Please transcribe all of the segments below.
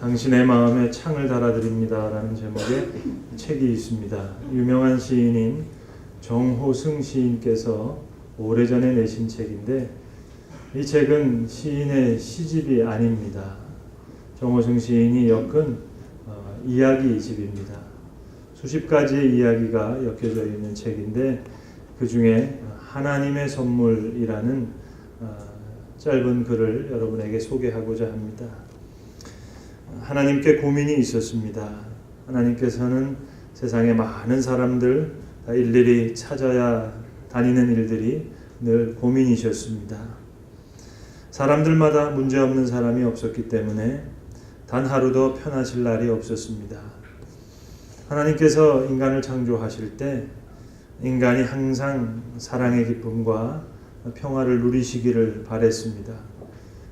당신의 마음에 창을 달아드립니다 라는 제목의 책이 있습니다. 유명한 시인인 정호승 시인께서 오래전에 내신 책인데 이 책은 시인의 시집이 아닙니다. 정호승 시인이 엮은 이야기집입니다. 수십 가지의 이야기가 엮여져 있는 책인데 그 중에 하나님의 선물이라는 짧은 글을 여러분에게 소개하고자 합니다. 하나님께 고민이 있었습니다. 하나님께서는 세상에 많은 사람들 다 일일이 찾아야 다니는 일들이 늘 고민이셨습니다. 사람들마다 문제없는 사람이 없었기 때문에 단 하루도 편하실 날이 없었습니다. 하나님께서 인간을 창조하실 때 인간이 항상 사랑의 기쁨과 평화를 누리시기를 바랬습니다.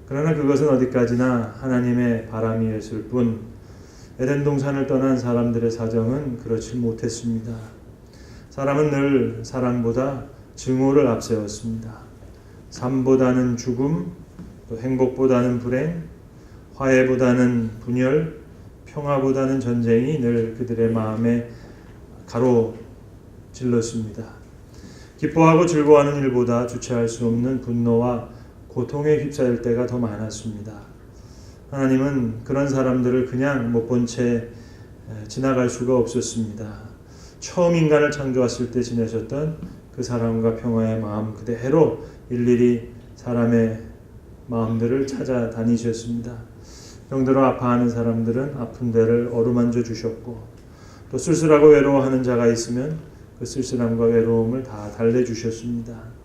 그러나 그것은 어디까지나 하나님의 바람이었을 뿐 에덴 동산을 떠난 사람들의 사정은 그렇지 못했습니다. 사람은 늘 사랑보다 증오를 앞세웠습니다. 삶보다는 죽음, 또 행복보다는 불행, 화해보다는 분열, 평화보다는 전쟁이 늘 그들의 마음에 가로질렀습니다. 기뻐하고 즐거워하는 일보다 주체할 수 없는 분노와 고통에 휩싸일 때가 더 많았습니다. 하나님은 그런 사람들을 그냥 못 본 채 지나갈 수가 없었습니다. 처음 인간을 창조하실 때 지내셨던 그 사랑과 평화의 마음 그대로 일일이 사람의 마음들을 찾아다니셨습니다. 병들어 아파하는 사람들은 아픈 데를 어루만져 주셨고 또 쓸쓸하고 외로워하는 자가 있으면 그 쓸쓸함과 외로움을 다 달래주셨습니다.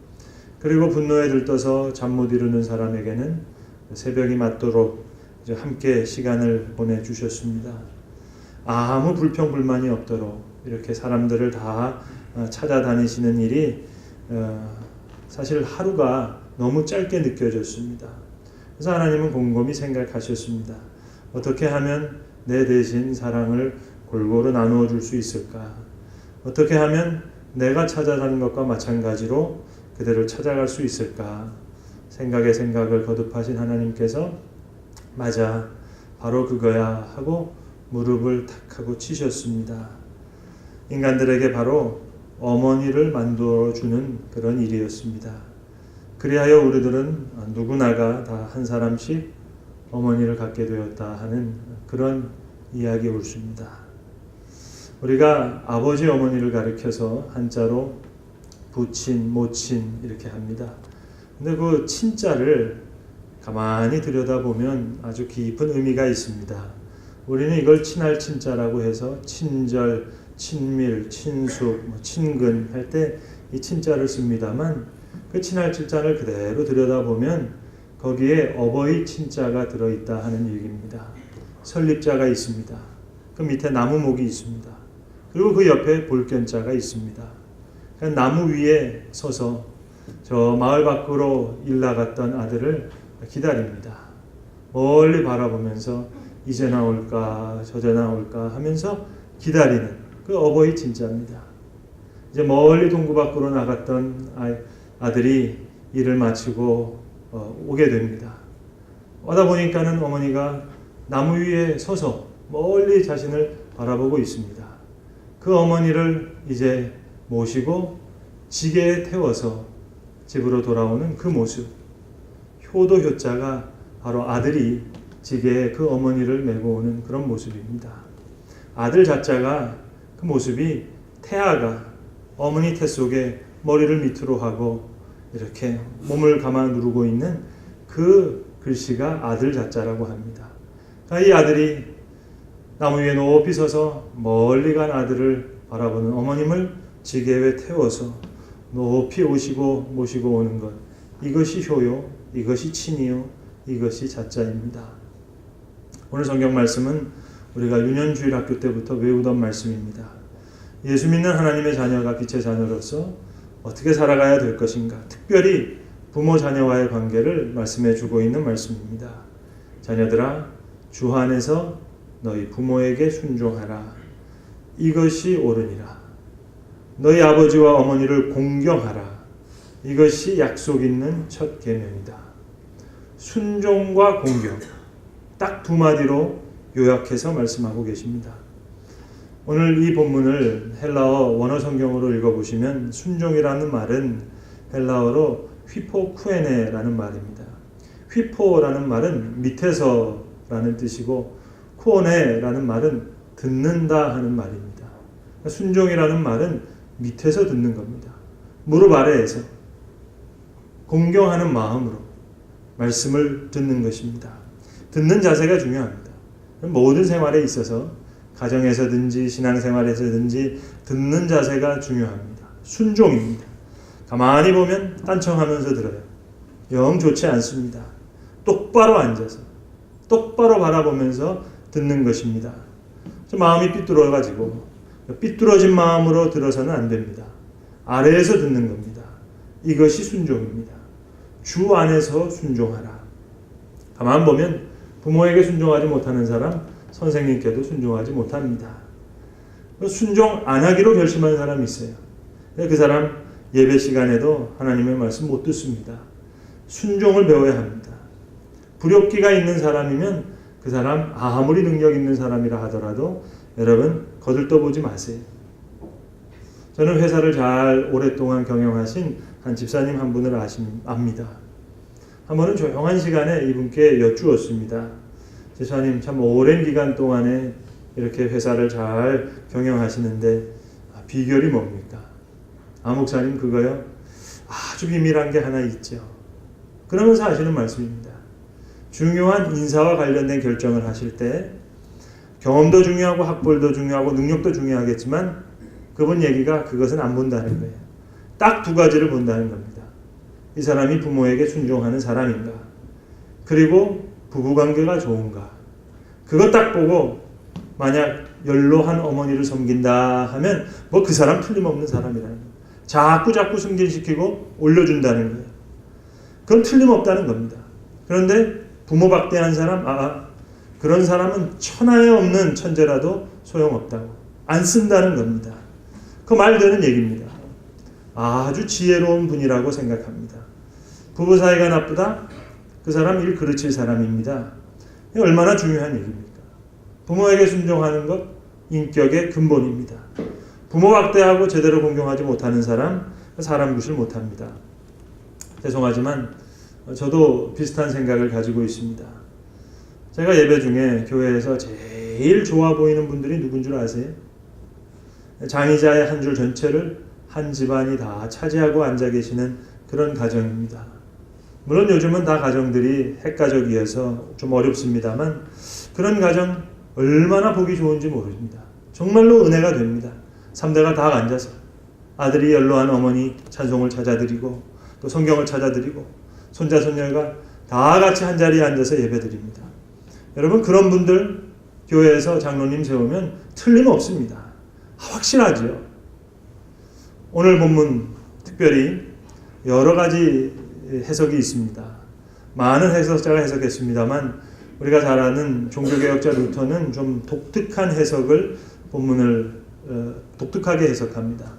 그리고 분노에 들떠서 잠 못 이루는 사람에게는 새벽이 맞도록 함께 시간을 보내주셨습니다. 아무 불평불만이 없도록 이렇게 사람들을 다 찾아다니시는 일이 사실 하루가 너무 짧게 느껴졌습니다. 그래서 하나님은 곰곰이 생각하셨습니다. 어떻게 하면 내 대신 사랑을 골고루 나누어 줄 수 있을까? 어떻게 하면 내가 찾아가는 것과 마찬가지로 그들을 찾아갈 수 있을까? 생각에 생각을 거듭하신 하나님께서 맞아, 바로 그거야 하고 무릎을 탁 하고 치셨습니다. 인간들에게 바로 어머니를 만들어주는 그런 일이었습니다. 그리하여 우리들은 누구나가 다 한 사람씩 어머니를 갖게 되었다 하는 그런 이야기 옳습니다. 우리가 아버지 어머니를 가리켜서 한자로 부친, 모친 이렇게 합니다. 근데 그 친자를 가만히 들여다보면 아주 깊은 의미가 있습니다. 우리는 이걸 친할 친자라고 해서 친절, 친밀, 친숙, 친근 할 때 이 친자를 씁니다만 그 친할 친자를 그대로 들여다보면 거기에 어버이 친자가 들어있다 하는 얘기입니다. 설립자가 있습니다. 그 밑에 나무목이 있습니다. 그리고 그 옆에 볼견자가 있습니다. 그러니까 나무 위에 서서 저 마을 밖으로 일 나갔던 아들을 기다립니다. 멀리 바라보면서 이제 나올까 저제 나올까 하면서 기다리는 그 어버이 친자입니다. 이제 멀리 동구 밖으로 나갔던 아들이 일을 마치고 오게 됩니다. 오다 보니까는 어머니가 나무 위에 서서 멀리 자신을 바라보고 있습니다. 그 어머니를 이제 모시고 지게에 태워서 집으로 돌아오는 그 모습, 효도 효자가 바로 아들이 지게에 그 어머니를 메고 오는 그런 모습입니다. 아들 자자가 그 모습이 태아가 어머니 태 속에 머리를 밑으로 하고 이렇게 몸을 감아 누르고 있는 그 글씨가 아들 자자라고 합니다. 이 아들이 나무 위에 높이 서서 멀리 간 아들을 바라보는 어머님을 지게에 태워서 높이 오시고 모시고 오는 것, 이것이 효요, 이것이 친이요, 이것이 자자입니다. 오늘 성경 말씀은 우리가 유년주일 학교 때부터 외우던 말씀입니다. 예수 믿는 하나님의 자녀가 빛의 자녀로서 어떻게 살아가야 될 것인가, 특별히 부모 자녀와의 관계를 말씀해 주고 있는 말씀입니다. 자녀들아, 주 안에서 너희 부모에게 순종하라. 이것이 옳으니라. 너희 아버지와 어머니를 공경하라. 이것이 약속 있는 첫 계명이다. 순종과 공경, 딱 두 마디로 요약해서 말씀하고 계십니다. 오늘 이 본문을 헬라어 원어 성경으로 읽어보시면 순종이라는 말은 헬라어로 휘포쿠에네라는 말입니다. 휘포라는 말은 밑에서라는 뜻이고 쿠오네라는 말은 듣는다 하는 말입니다. 순종이라는 말은 밑에서 듣는 겁니다. 무릎 아래에서 공경하는 마음으로 말씀을 듣는 것입니다. 듣는 자세가 중요합니다. 모든 생활에 있어서 가정에서든지 신앙생활에서든지 듣는 자세가 중요합니다. 순종입니다. 가만히 보면 딴청하면서 들어요. 영 좋지 않습니다. 똑바로 앉아서 똑바로 바라보면서 듣는 것입니다. 마음이 삐뚤어가지고 삐뚤어진 마음으로 들어서는 안 됩니다. 아래에서 듣는 겁니다. 이것이 순종입니다. 주 안에서 순종하라. 가만 보면 부모에게 순종하지 못하는 사람 선생님께도 순종하지 못합니다. 순종 안 하기로 결심한 사람이 있어요. 그 사람 예배 시간에도 하나님의 말씀 못 듣습니다. 순종을 배워야 합니다. 불욕기가 있는 사람이면 그 사람 아무리 능력 있는 사람이라 하더라도 여러분 거들떠보지 마세요. 저는 회사를 잘 오랫동안 경영하신 한 집사님 한 분을 압니다. 한 번은 조용한 시간에 이분께 여쭈었습니다. 집사님 참 오랜 기간 동안에 이렇게 회사를 잘 경영하시는데 비결이 뭡니까? 목사님 그거요? 아주 비밀한 게 하나 있죠. 그러면서 하시는 말씀입니다. 중요한 인사와 관련된 결정을 하실 때 경험도 중요하고 학벌도 중요하고 능력도 중요하겠지만 그분 얘기가 그것은 안 본다는 거예요. 딱 두 가지를 본다는 겁니다. 이 사람이 부모에게 순종하는 사람인가? 그리고 부부관계가 좋은가? 그거 딱 보고 만약 연로한 어머니를 섬긴다 하면 뭐 그 사람 틀림없는 사람이라는 거예요. 자꾸 승진시키고 올려준다는 거예요. 그건 틀림없다는 겁니다. 그런데 부모 박대한 사람, 그런 사람은 천하에 없는 천재라도 소용없다고 안 쓴다는 겁니다. 그 말 되는 얘기입니다. 아주 지혜로운 분이라고 생각합니다. 부부 사이가 나쁘다? 그 사람 일 그르칠 사람입니다. 얼마나 중요한 얘기입니까? 부모에게 순종하는 것 인격의 근본입니다. 부모 박대하고 제대로 공경하지 못하는 사람 구실 못합니다. 죄송하지만 저도 비슷한 생각을 가지고 있습니다. 제가 예배 중에 교회에서 제일 좋아 보이는 분들이 누군 줄 아세요? 장의자의 한 줄 전체를 한 집안이 다 차지하고 앉아 계시는 그런 가정입니다. 물론 요즘은 다 가정들이 핵가족이어서 좀 어렵습니다만 그런 가정 얼마나 보기 좋은지 모릅니다. 정말로 은혜가 됩니다. 3대가 다 앉아서 아들이 연로한 어머니 찬송을 찾아드리고 또 성경을 찾아드리고 손자 손녀가 다 같이 한 자리에 앉아서 예배드립니다. 여러분 그런 분들 교회에서 장로님 세우면 틀림없습니다. 확실하죠. 오늘 본문 특별히 여러 가지 해석이 있습니다. 많은 해석자가 해석했습니다만 우리가 잘 아는 종교개혁자 루터는 좀 독특한 해석을 본문을 독특하게 해석합니다.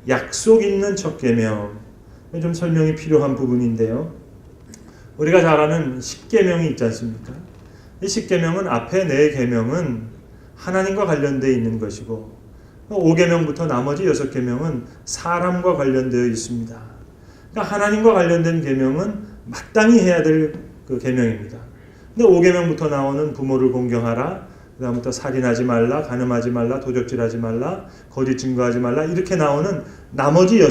약속 있는 첫 계명, 좀 설명이 필요한 부분인데요. 우리가 잘 아는 십계명이 있지 않습니까? 이 십계명은 앞에 네 계명은 하나님과 관련되어 있는 것이고 5계명부터 나머지 6계명은 사람과 관련되어 있습니다. 그러니까 하나님과 관련된 계명은 마땅히 해야 될 그 계명입니다. 근데 5계명부터 나오는 부모를 공경하라, 그 다음부터 살인하지 말라, 간음하지 말라, 도적질하지 말라, 거짓 증거하지 말라 이렇게 나오는 나머지 6,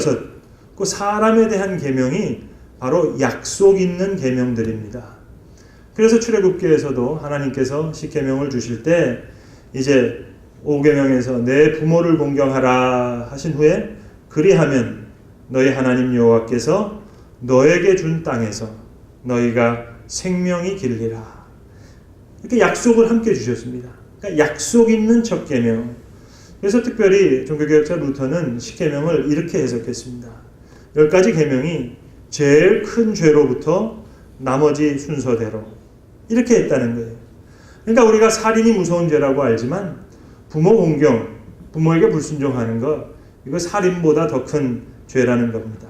그 사람에 대한 계명이 바로 약속 있는 계명들입니다. 그래서 출애굽기에서도 하나님께서 십계명을 주실 때 이제 5계명에서 내 부모를 공경하라 하신 후에 그리하면 너희 하나님 여호와께서 너에게 준 땅에서 너희가 생명이 길리라. 이렇게 약속을 함께 주셨습니다. 그러니까 약속 있는 첫 계명. 그래서 특별히 종교개혁자 루터는 십계명을 이렇게 해석했습니다. 10가지 계명이 제일 큰 죄로부터 나머지 순서대로 이렇게 했다는 거예요. 그러니까 우리가 살인이 무서운 죄라고 알지만 부모 공경, 부모에게 불순종하는 것, 이거 살인보다 더 큰 죄라는 겁니다.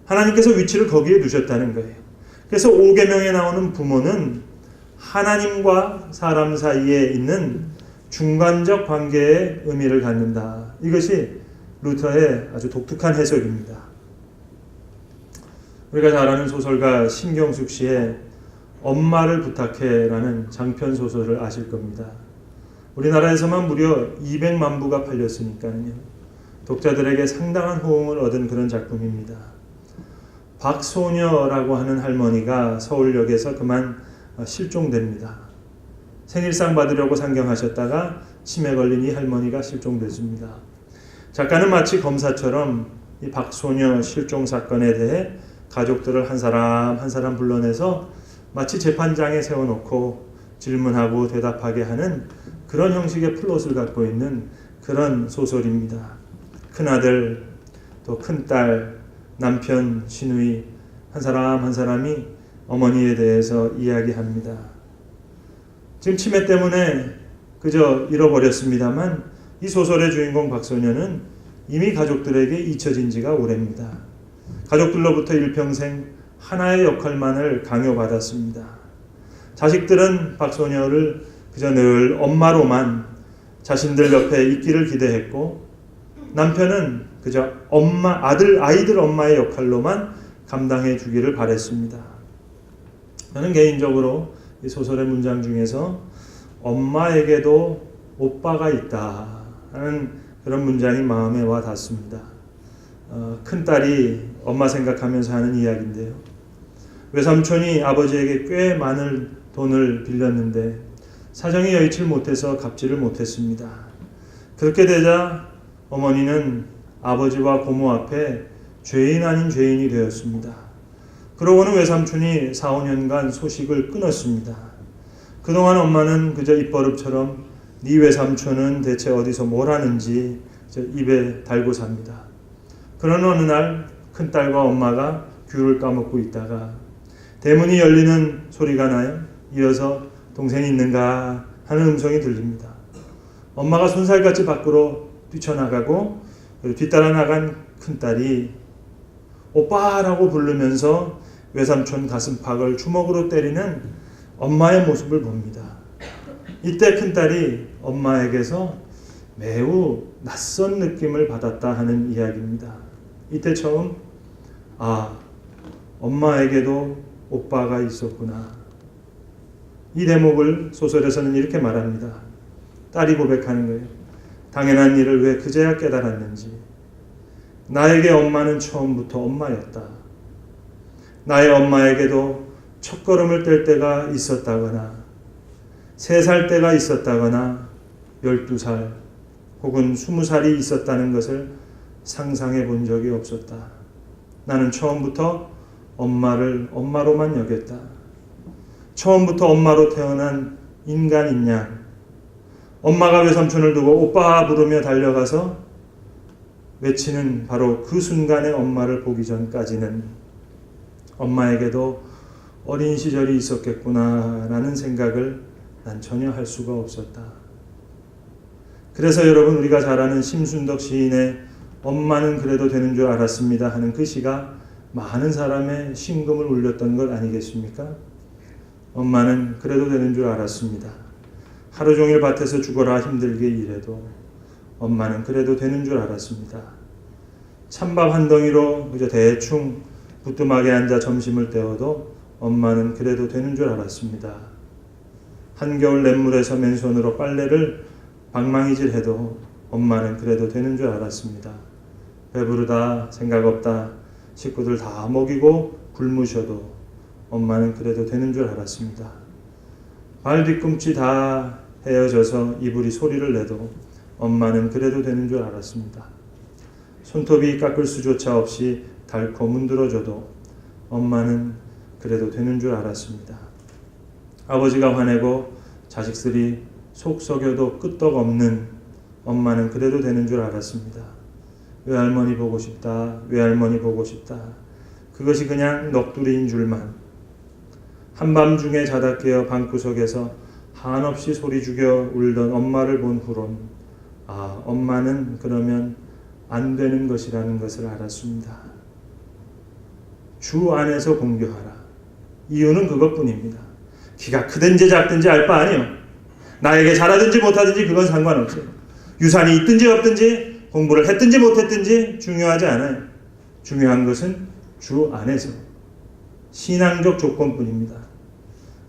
하나님께서 위치를 거기에 두셨다는 거예요. 그래서 5계명에 나오는 부모는 하나님과 사람 사이에 있는 중간적 관계의 의미를 갖는다. 이것이 루터의 아주 독특한 해석입니다. 우리가 잘 아는 소설가 신경숙 씨의 엄마를 부탁해라는 장편 소설을 아실 겁니다. 우리나라에서만 무려 200만 부가 팔렸으니까요. 독자들에게 상당한 호응을 얻은 그런 작품입니다. 박소녀라고 하는 할머니가 서울역에서 그만 실종됩니다. 생일상 받으려고 상경하셨다가 치매 걸린 이 할머니가 실종됐습니다. 작가는 마치 검사처럼 이 박소녀 실종 사건에 대해 가족들을 한 사람 한 사람 불러내서 마치 재판장에 세워놓고 질문하고 대답하게 하는 그런 형식의 플롯을 갖고 있는 그런 소설입니다. 큰아들, 또 큰딸, 남편, 시누이 한 사람 한 사람이 어머니에 대해서 이야기합니다. 지금 치매 때문에 그저 잃어버렸습니다만 이 소설의 주인공 박소녀는 이미 가족들에게 잊혀진 지가 오래입니다. 가족들로부터 일평생 하나의 역할만을 강요받았습니다. 자식들은 박소녀를 그저 늘 엄마로만 자신들 옆에 있기를 기대했고, 남편은 그저 아이들 엄마의 역할로만 감당해 주기를 바랬습니다. 저는 개인적으로 이 소설의 문장 중에서 엄마에게도 오빠가 있다 하는 그런 문장이 마음에 와 닿습니다. 큰딸이 엄마 생각하면서 하는 이야기인데요. 외삼촌이 아버지에게 꽤 많은 돈을 빌렸는데 사정이 여의치 못해서 갚지를 못했습니다. 그렇게 되자 어머니는 아버지와 고모 앞에 죄인 아닌 죄인이 되었습니다. 그러고는 외삼촌이 4, 5년간 소식을 끊었습니다. 그동안 엄마는 그저 입버릇처럼 네 외삼촌은 대체 어디서 뭘 하는지 입에 달고 삽니다. 그런 어느 날 큰딸과 엄마가 귤을 까먹고 있다가 대문이 열리는 소리가 나요. 이어서 동생이 있는가 하는 음성이 들립니다. 엄마가 손살같이 밖으로 뛰쳐나가고 뒤따라 나간 큰딸이 오빠라고 부르면서 외삼촌 가슴팍을 주먹으로 때리는 엄마의 모습을 봅니다. 이때 큰딸이 엄마에게서 매우 낯선 느낌을 받았다 하는 이야기입니다. 이때 처음 엄마에게도 오빠가 있었구나. 이 대목을 소설에서는 이렇게 말합니다. 딸이 고백하는 거예요. 당연한 일을 왜 그제야 깨달았는지. 나에게 엄마는 처음부터 엄마였다. 나의 엄마에게도 첫걸음을 뗄 때가 있었다거나 3살 때가 있었다거나 12살 혹은 20살이 있었다는 것을 상상해 본 적이 없었다. 나는 처음부터 엄마를 엄마로만 여겼다. 처음부터 엄마로 태어난 인간인 양 엄마가 외삼촌을 두고 오빠 부르며 달려가서 외치는 바로 그 순간의 엄마를 보기 전까지는 엄마에게도 어린 시절이 있었겠구나 라는 생각을 난 전혀 할 수가 없었다. 그래서 여러분, 우리가 잘 아는 심순덕 시인의 엄마는 그래도 되는 줄 알았습니다 하는 그 시가 많은 사람의 심금을 울렸던 것 아니겠습니까? 엄마는 그래도 되는 줄 알았습니다. 하루 종일 밭에서 죽어라 힘들게 일해도 엄마는 그래도 되는 줄 알았습니다. 찬밥 한 덩이로 그저 대충 부뚜막에 앉아 점심을 때워도 엄마는 그래도 되는 줄 알았습니다. 한겨울 냇물에서 맨손으로 빨래를 방망이질해도 엄마는 그래도 되는 줄 알았습니다. 배부르다, 생각 없다, 식구들 다 먹이고 굶으셔도 엄마는 그래도 되는 줄 알았습니다. 발 뒤꿈치 다 헤어져서 이불이 소리를 내도 엄마는 그래도 되는 줄 알았습니다. 손톱이 깎을 수조차 없이 닳고 문드러져도 엄마는 그래도 되는 줄 알았습니다. 아버지가 화내고 자식들이 속 썩여도 끄떡없는 엄마는 그래도 되는 줄 알았습니다. 외할머니 보고 싶다, 외할머니 보고 싶다. 그것이 그냥 넋두리인 줄만. 한밤중에 자다 깨어 방구석에서 한없이 소리 죽여 울던 엄마를 본 후론 엄마는 그러면 안 되는 것이라는 것을 알았습니다. 주 안에서 공교하라. 이유는 그것뿐입니다. 키가 크든지 작든지 알 바 아니요. 나에게 잘하든지 못하든지 그건 상관없어요. 유산이 있든지 없든지 공부를 했든지 못했든지 중요하지 않아요. 중요한 것은 주 안에서 신앙적 조건뿐입니다.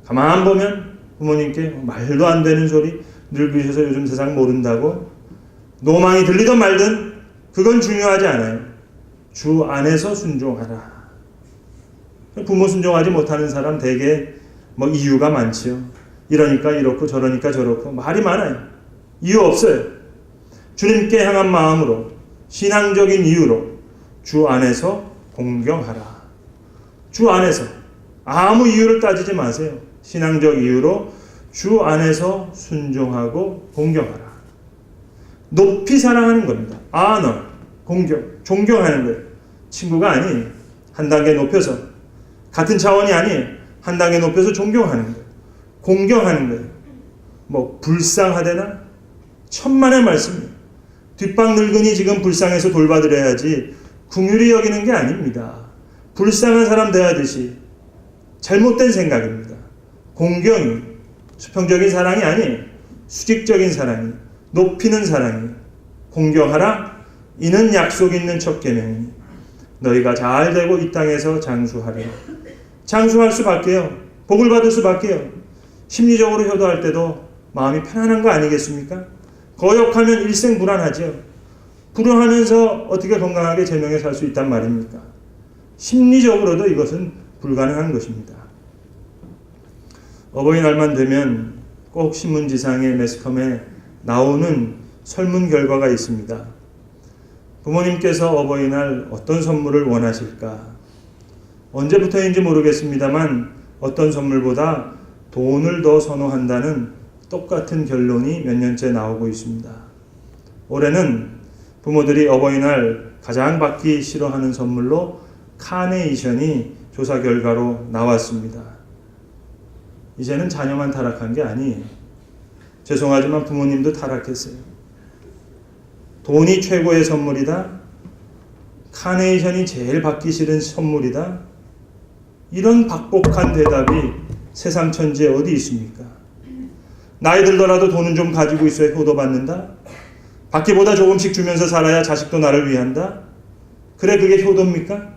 가만 보면 부모님께 말도 안 되는 소리 늙으셔서 요즘 세상 모른다고 노망이 들리든 말든 그건 중요하지 않아요. 주 안에서 순종하라. 부모 순종하지 못하는 사람 대개 이유가 많지요. 이러니까 이렇고 저러니까 저렇고 말이 많아요. 이유 없어요. 주님께 향한 마음으로 신앙적인 이유로 주 안에서 공경하라. 주 안에서 아무 이유를 따지지 마세요. 신앙적 이유로 주 안에서 순종하고 공경하라. 높이 사랑하는 겁니다. honor, 공경, 존경하는 거예요. 친구가 아니에요. 한 단계 높여서 같은 차원이 아니에요. 한 단계 높여서 존경하는 거예요. 공경하는 거예요. 불쌍하대나? 천만의 말씀이에요. 뒷방 늙은이 지금 불쌍해서 돌봐드려야지 긍휼히 여기는 게 아닙니다. 불쌍한 사람 대하듯이 잘못된 생각입니다. 공경이 수평적인 사랑이 아니에요. 수직적인 사랑이, 높이는 사랑이. 공경하라. 이는 약속 있는 첫 계명이니 너희가 잘 되고 이 땅에서 장수하리라. 장수할 수밖에요. 복을 받을 수밖에요. 심리적으로 효도할 때도 마음이 편안한 거 아니겠습니까? 거역하면 일생 불안하죠. 불효하면서 어떻게 건강하게 제명에 살 수 있단 말입니까? 심리적으로도 이것은 불가능한 것입니다. 어버이날만 되면 꼭 신문지상에 매스컴에 나오는 설문 결과가 있습니다. 부모님께서 어버이날 어떤 선물을 원하실까? 언제부터인지 모르겠습니다만 어떤 선물보다 돈을 더 선호한다는 똑같은 결론이 몇 년째 나오고 있습니다. 올해는 부모들이 어버이날 가장 받기 싫어하는 선물로 카네이션이 조사 결과로 나왔습니다. 이제는 자녀만 타락한 게 아니에요. 죄송하지만 부모님도 타락했어요. 돈이 최고의 선물이다. 카네이션이 제일 받기 싫은 선물이다. 이런 박복한 대답이 세상 천지에 어디 있습니까? 나이 들더라도 돈은 좀 가지고 있어야 효도받는다. 받기보다 조금씩 주면서 살아야 자식도 나를 위한다. 그래, 그게 효도입니까?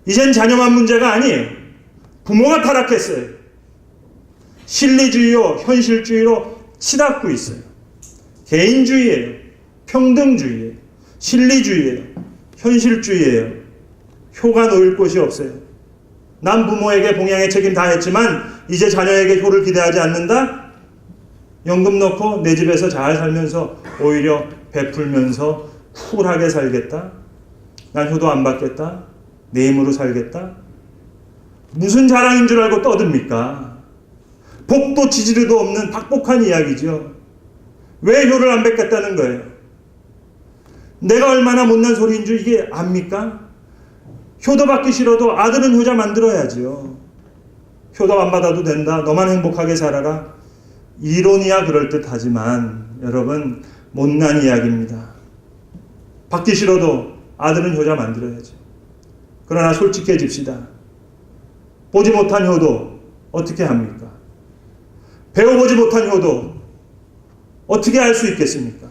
이젠 자녀만 문제가 아니에요. 부모가 타락했어요. 실리주의요, 현실주의로 치닫고 있어요. 개인주의예요. 평등주의예요. 실리주의예요. 현실주의예요. 효가 놓일 곳이 없어요. 난 부모에게 봉양의 책임 다 했지만 이제 자녀에게 효를 기대하지 않는다? 연금 넣고 내 집에서 잘 살면서 오히려 베풀면서 쿨하게 살겠다? 난 효도 안 받겠다? 내 힘으로 살겠다? 무슨 자랑인 줄 알고 떠듭니까? 복도 지지리도 없는 박복한 이야기죠. 왜 효를 안 뵙겠다는 거예요? 내가 얼마나 못난 소리인 줄 이게 압니까? 효도 받기 싫어도 아들은 효자 만들어야지요. 효도 안 받아도 된다. 너만 행복하게 살아라. 이론이야 그럴듯하지만 여러분 못난 이야기입니다. 받기 싫어도 아들은 효자 만들어야죠. 그러나 솔직해집시다. 보지 못한 효도 어떻게 합니까? 배워보지 못한 효도 어떻게 할 수 있겠습니까?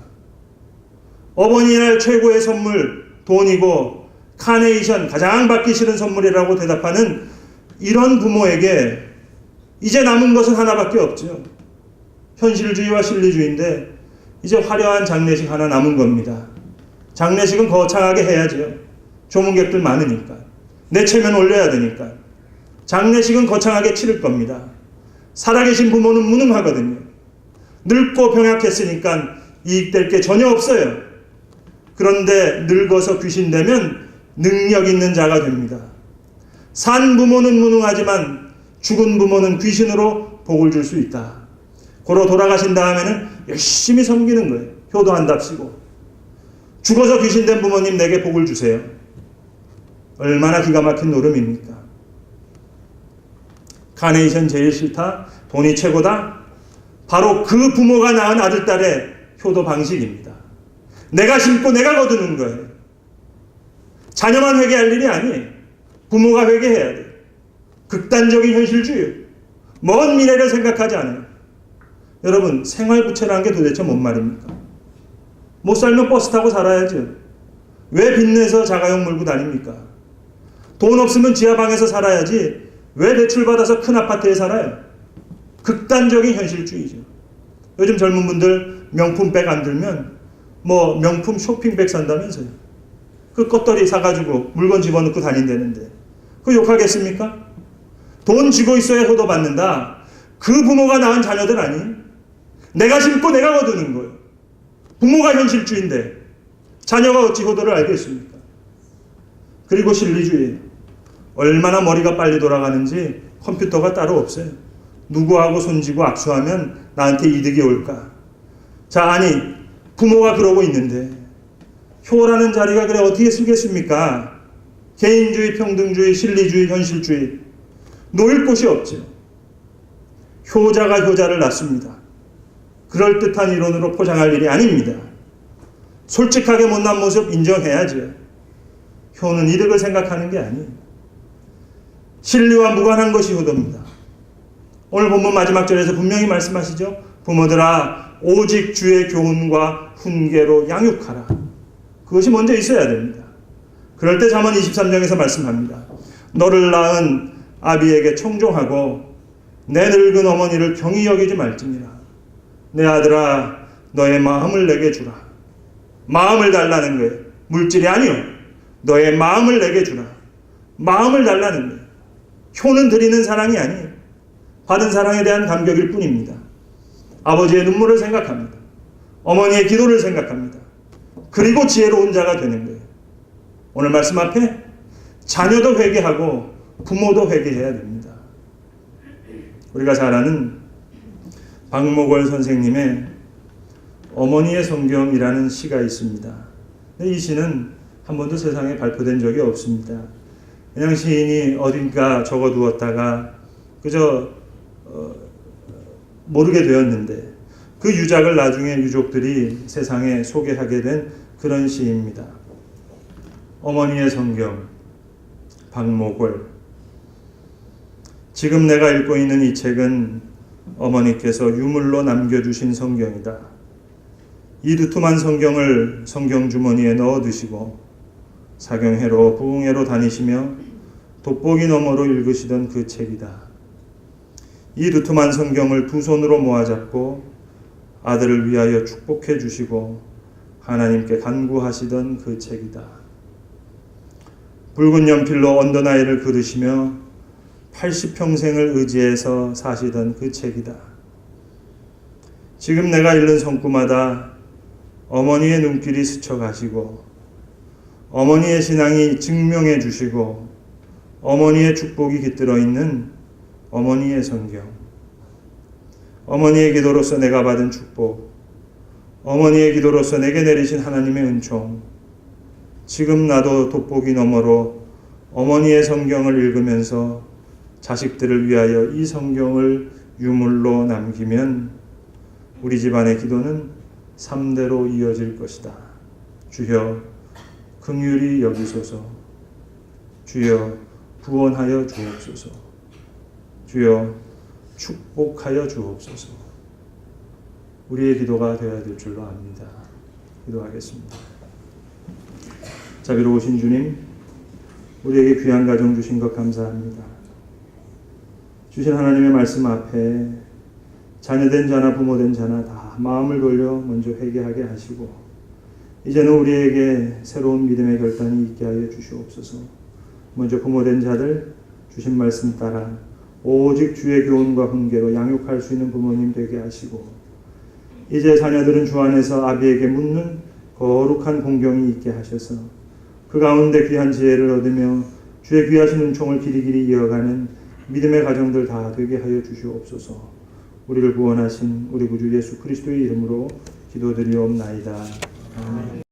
어버이날 최고의 선물 돈이고 카네이션 가장 받기 싫은 선물이라고 대답하는 이런 부모에게 이제 남은 것은 하나밖에 없죠. 현실주의와 실리주의인데 이제 화려한 장례식 하나 남은 겁니다. 장례식은 거창하게 해야죠. 조문객들 많으니까. 내 체면 올려야 되니까. 장례식은 거창하게 치를 겁니다. 살아계신 부모는 무능하거든요. 늙고 병약했으니까 이익될 게 전혀 없어요. 그런데 늙어서 귀신 되면 능력 있는 자가 됩니다. 산 부모는 무능하지만 죽은 부모는 귀신으로 복을 줄 수 있다. 고로 돌아가신 다음에는 열심히 섬기는 거예요. 효도한답시고. 죽어서 귀신된 부모님 내게 복을 주세요. 얼마나 기가 막힌 노름입니까? 카네이션 제일 싫다? 돈이 최고다? 바로 그 부모가 낳은 아들, 딸의 효도 방식입니다. 내가 심고 내가 거두는 거예요. 자녀만 회개할 일이 아니에요. 부모가 회개해야 돼요. 극단적인 현실주의. 먼 미래를 생각하지 않아요. 여러분, 생활부채라는 게 도대체 뭔 말입니까? 못 살면 버스 타고 살아야죠. 왜 빚내서 자가용 몰고 다닙니까? 돈 없으면 지하방에서 살아야지 왜 대출받아서 큰 아파트에 살아요? 극단적인 현실주의죠. 요즘 젊은 분들 명품백 안 들면 뭐 명품 쇼핑백 산다면서요. 그 껍데리 사가지고 물건 집어넣고 다닌다는데 그거 욕하겠습니까? 돈 쥐고 있어야 효도 받는다. 그 부모가 낳은 자녀들 아니? 내가 심고 내가 거두는 거예요. 부모가 현실주의인데 자녀가 어찌 효도를 알겠습니까? 그리고 실리주의예요. 얼마나 머리가 빨리 돌아가는지 컴퓨터가 따로 없어요. 누구하고 손쥐고 악수하면 나한테 이득이 올까? 자, 아니 부모가 그러고 있는데 효라는 자리가 그래 어떻게 쓰겠습니까? 개인주의, 평등주의, 실리주의, 현실주의 놓일 곳이 없죠. 효자가 효자를 낳습니다. 그럴듯한 이론으로 포장할 일이 아닙니다. 솔직하게 못난 모습 인정해야죠. 효는 이득을 생각하는 게 아니에요. 실리와 무관한 것이 효도입니다. 오늘 본문 마지막 절에서 분명히 말씀하시죠. 부모들아 오직 주의 교훈과 훈계로 양육하라. 그것이 먼저 있어야 됩니다. 그럴 때 잠언 23장에서 말씀합니다. 너를 낳은 아비에게 청종하고 내 늙은 어머니를 경히 여기지 말지니라. 내 아들아 너의 마음을 내게 주라. 마음을 달라는 거예요. 물질이 아니요. 너의 마음을 내게 주라. 마음을 달라는 거예요. 효는 드리는 사랑이 아니에요. 받은 사랑에 대한 감격일 뿐입니다. 아버지의 눈물을 생각합니다. 어머니의 기도를 생각합니다. 그리고 지혜로운 자가 되는 거예요. 오늘 말씀 앞에 자녀도 회개하고 부모도 회개해야 됩니다. 우리가 잘 아는 박목월 선생님의 어머니의 성경이라는 시가 있습니다. 이 시는 한 번도 세상에 발표된 적이 없습니다. 그냥 시인이 어딘가 적어두었다가 그저 모르게 되었는데 그 유작을 나중에 유족들이 세상에 소개하게 된 그런 시입니다. 어머니의 성경, 박목월. 지금 내가 읽고 있는 이 책은 어머니께서 유물로 남겨주신 성경이다. 이 두툼한 성경을 성경 주머니에 넣어 두시고 사경회로 부흥회로 다니시며 돋보기 너머로 읽으시던 그 책이다. 이 두툼한 성경을 두 손으로 모아잡고 아들을 위하여 축복해 주시고 하나님께 간구하시던 그 책이다. 붉은 연필로 언더나이를 그르시며 80평생을 의지해서 사시던 그 책이다. 지금 내가 읽는 성구마다 어머니의 눈길이 스쳐가시고 어머니의 신앙이 증명해 주시고 어머니의 축복이 깃들어 있는 어머니의 성경. 어머니의 기도로서 내가 받은 축복, 어머니의 기도로서 내게 내리신 하나님의 은총. 지금 나도 돋보기 너머로 어머니의 성경을 읽으면서 자식들을 위하여 이 성경을 유물로 남기면 우리 집안의 기도는 3대로 이어질 것이다. 주여 긍휼히 여기소서. 주여 구원하여 주옵소서. 주여 축복하여 주옵소서. 우리의 기도가 되어야 될 줄로 압니다. 기도하겠습니다. 자비로우신 주님, 우리에게 귀한 가정 주신 것 감사합니다. 주신 하나님의 말씀 앞에 자녀된 자나 부모된 자나 다 마음을 돌려 먼저 회개하게 하시고 이제는 우리에게 새로운 믿음의 결단이 있게 하여 주시옵소서. 먼저 부모된 자들 주신 말씀 따라 오직 주의 교훈과 훈계로 양육할 수 있는 부모님 되게 하시고 이제 자녀들은 주 안에서 아비에게 묻는 거룩한 공경이 있게 하셔서 그 가운데 귀한 지혜를 얻으며 주의 귀하신 은총을 길이길이 이어가는 믿음의 가정들 다 되게 하여 주시옵소서. 우리를 구원하신 우리 구주 예수 그리스도의 이름으로 기도드리옵나이다. 아멘.